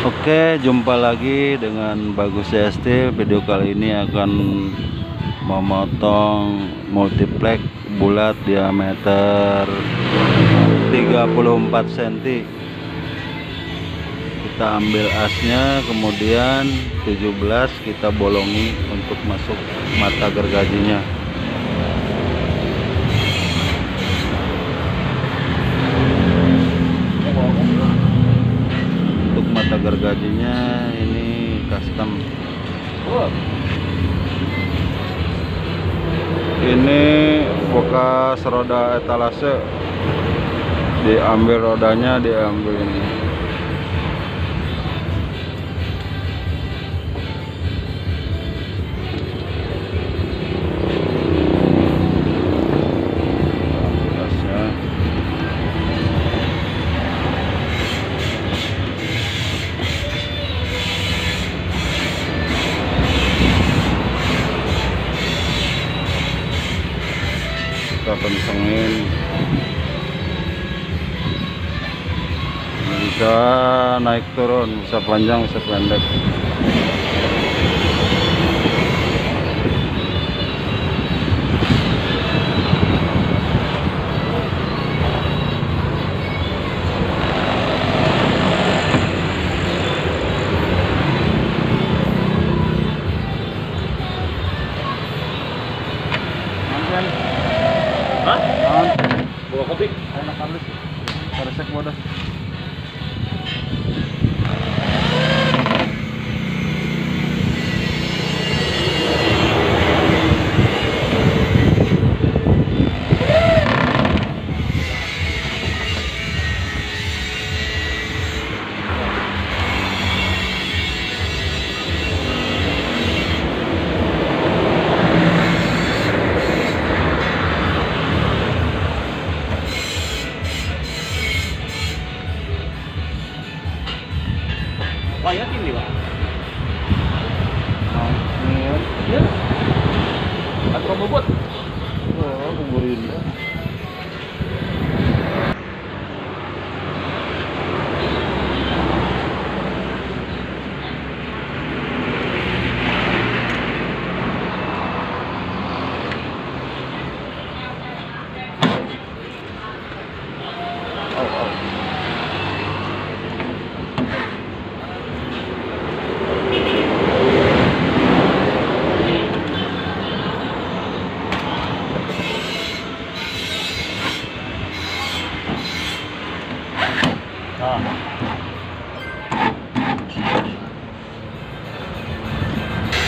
Oke, jumpa lagi dengan Bagus CST. Video kali ini akan memotong multiplex bulat diameter 34 cm. Kita ambil asnya, kemudian 17 kita bolongi untuk masuk mata gergajinya. Mata gergajinya ini custom. Ini bekas roda etalase, diambil rodanya, diambil ini. Kita kencengin, bisa naik turun, bisa panjang bisa pendek. Hah? Bawa kopi? Enak halus. Resek bodoh. Wah, yakin nih, Pak? Ya, Atau bobot? oh, kuburin. Nah.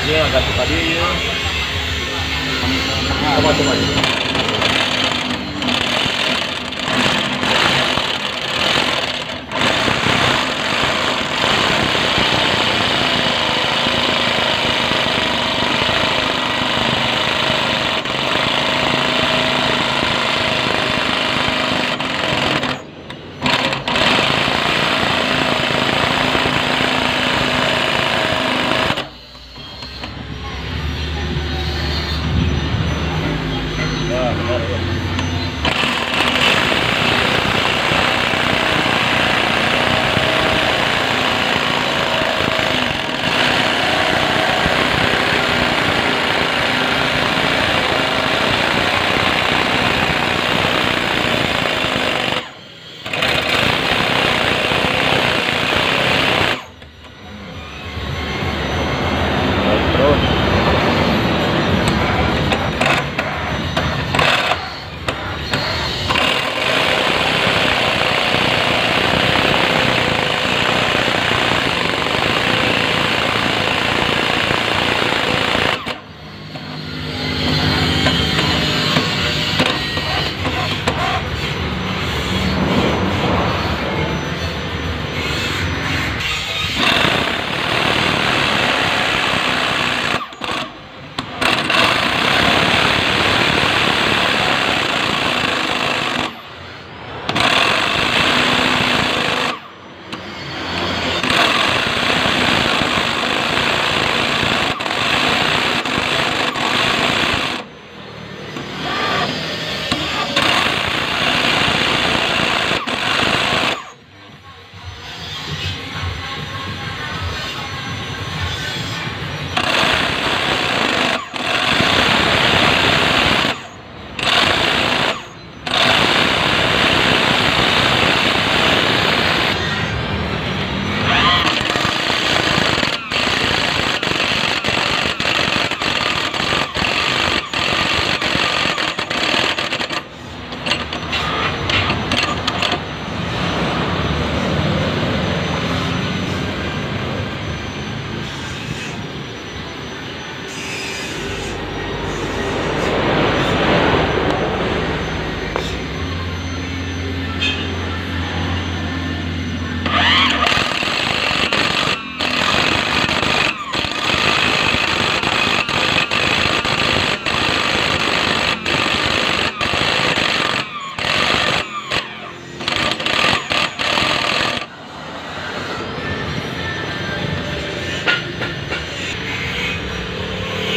Dia agak suka dia. Coba. Ya.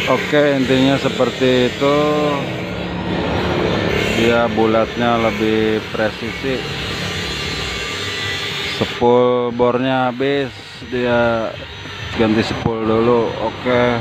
Oke, intinya seperti itu. Dia bulatnya lebih presisi. Spool bornya habis, dia ganti spool dulu. Oke,